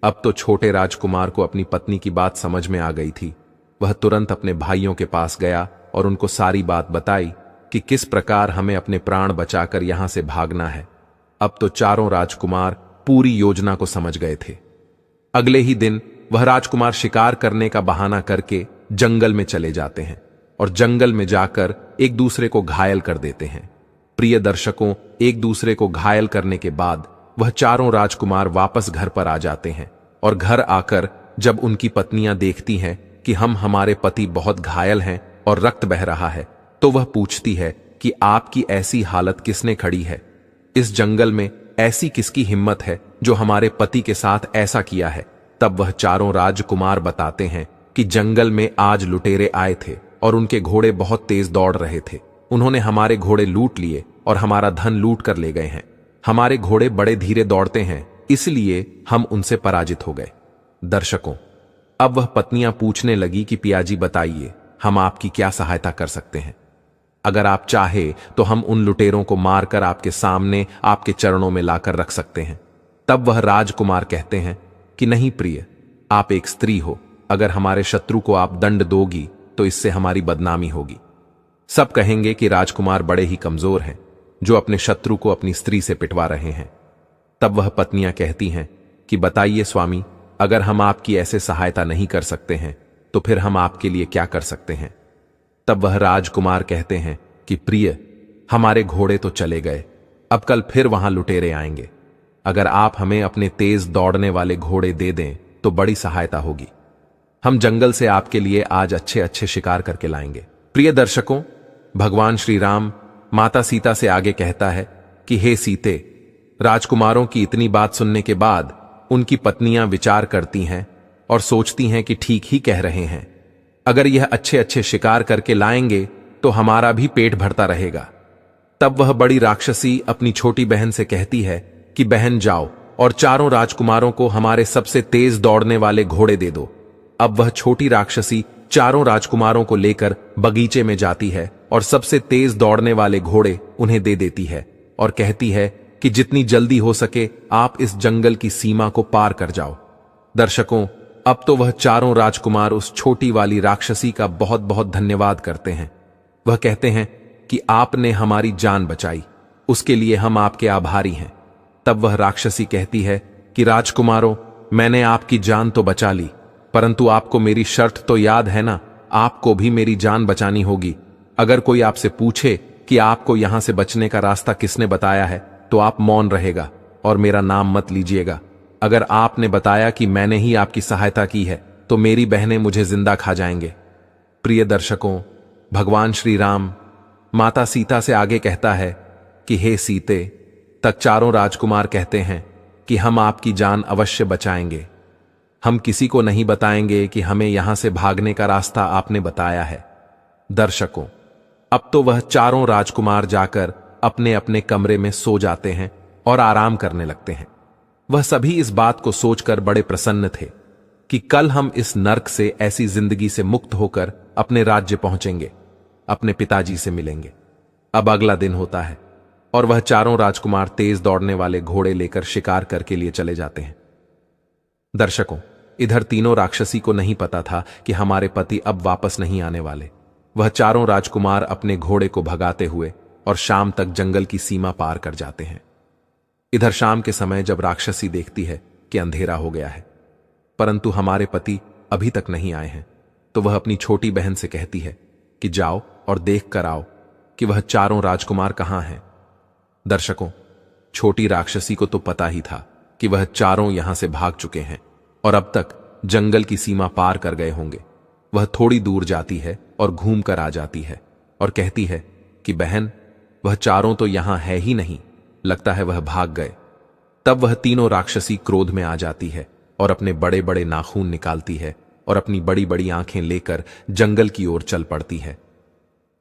[SPEAKER 2] अब तो छोटे राजकुमार को अपनी पत्नी की बात समझ में आ गई थी। वह तुरंत अपने भाइयों के पास गया और उनको सारी बात बताई कि किस प्रकार हमें अपने प्राण बचाकर यहां से भागना है। अब तो चारों राजकुमार पूरी योजना को समझ गए थे। अगले ही दिन वह राजकुमार शिकार करने का बहाना करके जंगल में चले जाते हैं और जंगल में जाकर एक दूसरे को घायल कर देते हैं। प्रिय दर्शकों, एक दूसरे को घायल करने के बाद वह चारों राजकुमार वापस घर पर आ जाते हैं और घर आकर जब उनकी पत्नियां देखती हैं कि हमारे पति बहुत घायल हैं और रक्त बह रहा है, तो वह पूछती है कि आपकी ऐसी हालत किसने खड़ी है? इस जंगल में ऐसी किसकी हिम्मत है जो हमारे पति के साथ ऐसा किया है? तब वह चारों राजकुमार बताते हैं कि जंगल में आज लुटेरे आए थे और उनके घोड़े बहुत तेज दौड़ रहे थे। उन्होंने हमारे घोड़े लूट लिए और हमारा धन लूट कर ले गए हैं। हमारे घोड़े बड़े धीरे दौड़ते हैं, इसलिए हम उनसे पराजित हो गए। दर्शकों, अब वह पत्नियां पूछने लगी कि पियाजी बताइए, हम आपकी क्या सहायता कर सकते हैं? अगर आप चाहे तो हम उन लुटेरों को मारकर आपके सामने आपके चरणों में लाकर रख सकते हैं। तब वह राजकुमार कहते हैं कि नहीं प्रिय, आप एक स्त्री हो, अगर हमारे शत्रु को आप दंड दोगी तो इससे हमारी बदनामी होगी। सब कहेंगे कि राजकुमार बड़े ही कमजोर हैं जो अपने शत्रु को अपनी स्त्री से पिटवा रहे हैं। तब वह पत्नियां कहती हैं कि बताइए स्वामी, अगर हम आपकी ऐसे सहायता नहीं कर सकते हैं तो फिर हम आपके लिए क्या कर सकते हैं? तब वह राजकुमार कहते हैं कि प्रिय, हमारे घोड़े तो चले गए, अब कल फिर वहां लुटेरे आएंगे। अगर आप हमें अपने तेज दौड़ने वाले घोड़े दे दें तो बड़ी सहायता होगी। हम जंगल से आपके लिए आज अच्छे अच्छे शिकार करके लाएंगे। प्रिय दर्शकों, भगवान श्री राम माता सीता से आगे कहता है कि हे सीते, राजकुमारों की इतनी बात सुनने के बाद उनकी पत्नियां विचार करती हैं और सोचती हैं कि ठीक ही कह रहे हैं। अगर यह अच्छे अच्छे शिकार करके लाएंगे तो हमारा भी पेट भरता रहेगा। तब वह बड़ी राक्षसी अपनी छोटी बहन से कहती है कि बहन जाओ और चारों राजकुमारों को हमारे सबसे तेज दौड़ने वाले घोड़े दे दो। अब वह छोटी राक्षसी चारों राजकुमारों को लेकर बगीचे में जाती है और सबसे तेज दौड़ने वाले घोड़े उन्हें दे देती है और कहती है कि जितनी जल्दी हो सके आप इस जंगल की सीमा को पार कर जाओ। दर्शकों, अब तो वह चारों राजकुमार उस छोटी वाली राक्षसी का बहुत बहुत धन्यवाद करते हैं। वह कहते हैं कि आपने हमारी जान बचाई, उसके लिए हम आपके आभारी हैं। तब वह राक्षसी कहती है कि राजकुमारों, मैंने आपकी जान तो बचा ली, परंतु आपको मेरी शर्त तो याद है ना? आपको भी मेरी जान बचानी होगी। अगर कोई आपसे पूछे कि आपको यहां से बचने का रास्ता किसने बताया है तो आप मौन रहेगा और मेरा नाम मत लीजिएगा। अगर आपने बताया कि मैंने ही आपकी सहायता की है तो मेरी बहनें मुझे जिंदा खा जाएंगे। प्रिय दर्शकों, भगवान श्री राम माता सीता से आगे कहता है कि हे सीते, तक चारों राजकुमार कहते हैं कि हम आपकी जान अवश्य बचाएंगे। हम किसी को नहीं बताएंगे कि हमें यहां से भागने का रास्ता आपने बताया है। दर्शकों, अब तो वह चारों राजकुमार जाकर अपने अपने कमरे में सो जाते हैं और आराम करने लगते हैं। वह सभी इस बात को सोचकर बड़े प्रसन्न थे कि कल हम इस नर्क से, ऐसी जिंदगी से मुक्त होकर अपने राज्य पहुंचेंगे, अपने पिताजी से मिलेंगे। अब अगला दिन होता है और वह चारों राजकुमार तेज दौड़ने वाले घोड़े लेकर शिकार करके लिए चले जाते हैं। दर्शकों, इधर तीनों राक्षसी को नहीं पता था कि हमारे पति अब वापस नहीं आने वाले। वह चारों राजकुमार अपने घोड़े को भगाते हुए और शाम तक जंगल की सीमा पार कर जाते हैं।
[SPEAKER 1] इधर शाम के समय जब राक्षसी देखती है कि अंधेरा हो गया है परंतु हमारे पति अभी तक नहीं आए हैं, तो वह अपनी छोटी बहन से कहती है कि जाओ और देख कर आओ कि वह चारों राजकुमार कहां हैं। दर्शकों, छोटी राक्षसी को तो पता ही था कि वह चारों यहां से भाग चुके हैं और अब तक जंगल की सीमा पार कर गए होंगे। वह थोड़ी दूर जाती है और घूम कर आ जाती है और कहती है कि बहन, वह चारों तो यहां है ही नहीं, लगता है वह भाग गए। तब वह तीनों राक्षसी क्रोध में आ जाती है और अपने बड़े बड़े नाखून निकालती है और अपनी बड़ी बड़ी आंखें लेकर जंगल की ओर चल पड़ती है।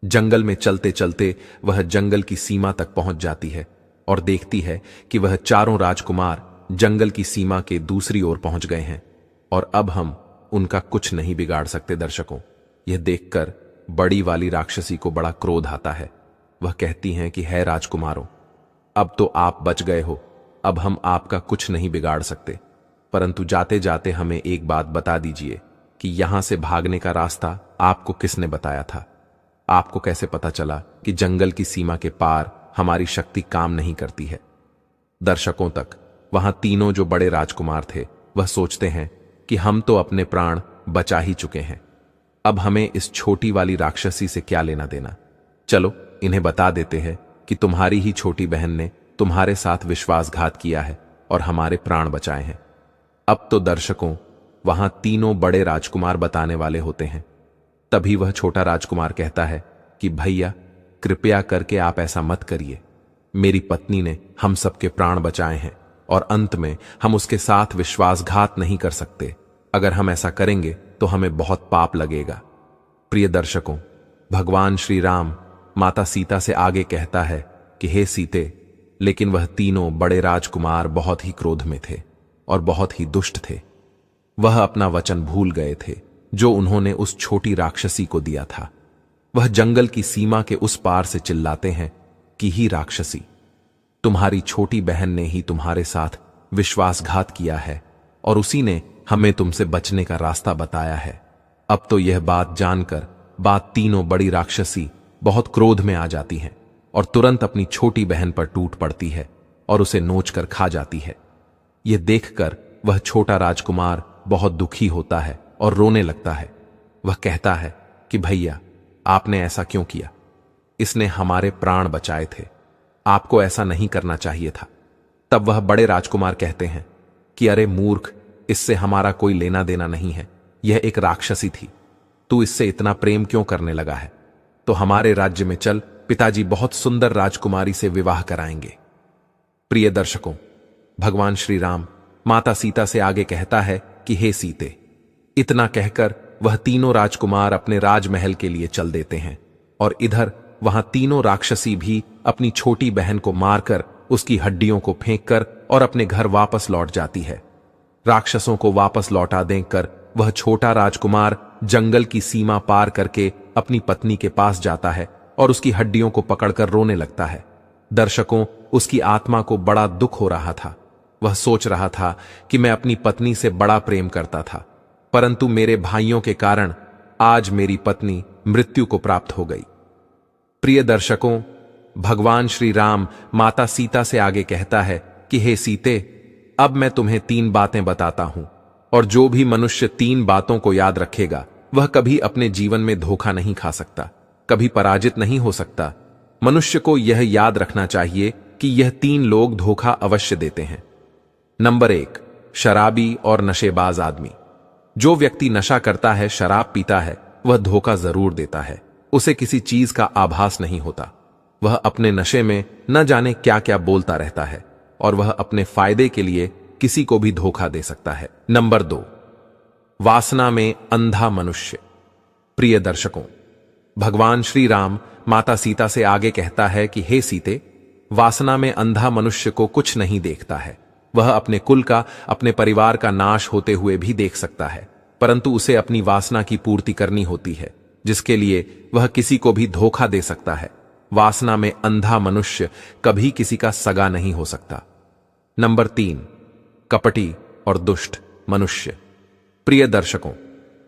[SPEAKER 1] जंगल में चलते चलते वह जंगल की सीमा तक पहुंच जाती है और देखती है कि वह चारों राजकुमार जंगल की सीमा के दूसरी ओर पहुंच गए हैं और अब हम उनका कुछ नहीं बिगाड़ सकते। दर्शकों, यह देखकर बड़ी वाली राक्षसी को बड़ा क्रोध आता है। वह कहती हैं कि है राजकुमारों, अब तो आप बच गए हो, अब हम आपका कुछ नहीं बिगाड़ सकते, परंतु जाते जाते हमें एक बात बता दीजिए कि यहां से भागने का रास्ता आपको किसने बताया था? आपको कैसे पता चला कि जंगल की सीमा के पार हमारी शक्ति काम नहीं करती है? दर्शकों तक वहां तीनों जो बड़े राजकुमार थे वह सोचते हैं कि हम तो अपने प्राण बचा ही चुके हैं, अब हमें इस छोटी वाली राक्षसी से क्या लेना देना। चलो इन्हें बता देते हैं कि तुम्हारी ही छोटी बहन ने तुम्हारे साथ विश्वासघात किया है और हमारे प्राण बचाए हैं। अब तो दर्शकों, वहां तीनों बड़े राजकुमार बताने वाले होते हैं। तभी वह छोटा राजकुमार कहता है कि भैया, कृपया करके आप ऐसा मत करिए, मेरी पत्नी ने हम सबके प्राण बचाए हैं और अंत में हम उसके साथ विश्वासघात नहीं कर सकते। अगर हम ऐसा करेंगे तो हमें बहुत पाप लगेगा। प्रिय दर्शकों, भगवान श्री राम माता सीता से आगे कहता है कि हे सीते, लेकिन वह तीनों बड़े राजकुमार बहुत ही क्रोध में थे और बहुत ही दुष्ट थे। वह अपना वचन भूल गए थे जो उन्होंने उस छोटी राक्षसी को दिया था। वह जंगल की सीमा के उस पार से चिल्लाते हैं कि ही राक्षसी, तुम्हारी छोटी बहन ने ही तुम्हारे साथ विश्वासघात किया है और उसी ने हमें तुमसे बचने का रास्ता बताया है। अब तो यह बात जानकर बात तीनों बड़ी राक्षसी बहुत क्रोध में आ जाती हैं और तुरंत अपनी छोटी बहन पर टूट पड़ती है और उसे नोचकर खा जाती है। यह देखकर वह छोटा राजकुमार बहुत दुखी होता है और रोने लगता है। वह कहता है कि भैया, आपने ऐसा क्यों किया? इसने हमारे प्राण बचाए थे, आपको ऐसा नहीं करना चाहिए था। तब वह बड़े राजकुमार कहते हैं कि अरे मूर्ख, इससे हमारा कोई लेना देना नहीं है, यह एक राक्षसी थी, तू इससे इतना प्रेम क्यों करने लगा है? तो हमारे राज्य में चल, पिताजी बहुत सुंदर राजकुमारी से विवाह कराएंगे। प्रिय दर्शकों, भगवान श्री राम माता सीता से आगे कहता है कि हे सीते। इतना कहकर वह तीनों राजकुमार अपने राजमहल के लिए चल देते हैं और इधर वहां तीनों राक्षसी भी अपनी छोटी बहन को मारकर उसकी हड्डियों को फेंककर और अपने घर वापस लौट जाती है। राक्षसों को वापस लौटा देकर वह छोटा राजकुमार जंगल की सीमा पार करके अपनी पत्नी के पास जाता है और उसकी हड्डियों को पकड़कर रोने लगता है। दर्शकों, उसकी आत्मा को बड़ा दुख हो रहा था। वह सोच रहा था कि मैं अपनी पत्नी से बड़ा प्रेम करता था, परंतु मेरे भाइयों के कारण आज मेरी पत्नी मृत्यु को प्राप्त हो गई। प्रिय दर्शकों, भगवान श्री राम माता सीता से आगे कहता है कि हे सीते, अब मैं तुम्हें 3 बातें बताता हूं और जो भी मनुष्य 3 बातों को याद रखेगा वह कभी अपने जीवन में धोखा नहीं खा सकता, कभी पराजित नहीं हो सकता। मनुष्य को यह याद रखना चाहिए कि यह 3 लोग धोखा अवश्य देते हैं। नंबर 1, शराबी और नशेबाज आदमी। जो व्यक्ति नशा करता है, शराब पीता है, वह धोखा जरूर देता है। उसे किसी चीज का आभास नहीं होता। वह अपने नशे में न जाने क्या क्या बोलता रहता है और वह अपने फायदे के लिए किसी को भी धोखा दे सकता है। नंबर 2, वासना में अंधा मनुष्य। प्रिय दर्शकों, भगवान श्री राम माता सीता से आगे कहता है कि हे सीते, वासना में अंधा मनुष्य को कुछ नहीं देखता है। वह अपने कुल का, अपने परिवार का नाश होते हुए भी देख सकता है, परंतु उसे अपनी वासना की पूर्ति करनी होती है, जिसके लिए वह किसी को भी धोखा दे सकता है। वासना में अंधा मनुष्य कभी किसी का सगा नहीं हो सकता। नंबर 3, कपटी और दुष्ट मनुष्य। प्रिय दर्शकों,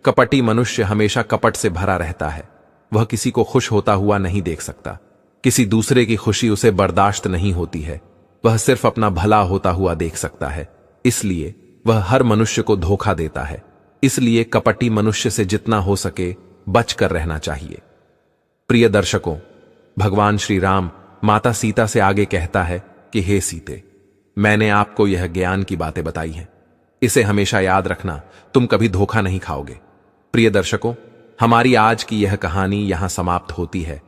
[SPEAKER 1] कपटी मनुष्य हमेशा कपट से भरा रहता है। वह किसी को खुश होता हुआ नहीं देख सकता। किसी दूसरे की खुशी उसे बर्दाश्त नहीं होती है। वह सिर्फ अपना भला होता हुआ देख सकता है, इसलिए वह हर मनुष्य को धोखा देता है। इसलिए कपटी मनुष्य से जितना हो सके बचकर रहना चाहिए। प्रिय दर्शकों, भगवान श्री राम माता सीता से आगे कहता है कि हे सीते, मैंने आपको यह ज्ञान की बातें बताई हैं, इसे हमेशा याद रखना, तुम कभी धोखा नहीं खाओगे। प्रिय दर्शकों, हमारी आज की यह कहानी यहां समाप्त होती है।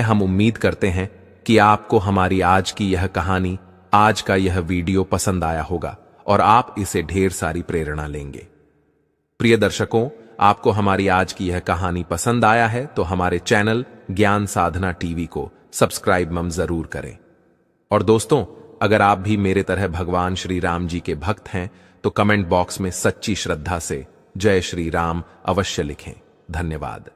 [SPEAKER 1] हम उम्मीद करते हैं कि आपको हमारी आज की यह कहानी, आज का यह वीडियो पसंद आया होगा और आप इसे ढेर सारी प्रेरणा लेंगे। प्रिय दर्शकों, आपको हमारी आज की यह कहानी पसंद आया है तो हमारे चैनल ज्ञान साधना टीवी को सब्सक्राइब जरूर करें। और दोस्तों, अगर आप भी मेरे तरह भगवान श्री राम जी के भक्त हैं तो कमेंट बॉक्स में सच्ची श्रद्धा से जय श्री राम अवश्य लिखें। धन्यवाद।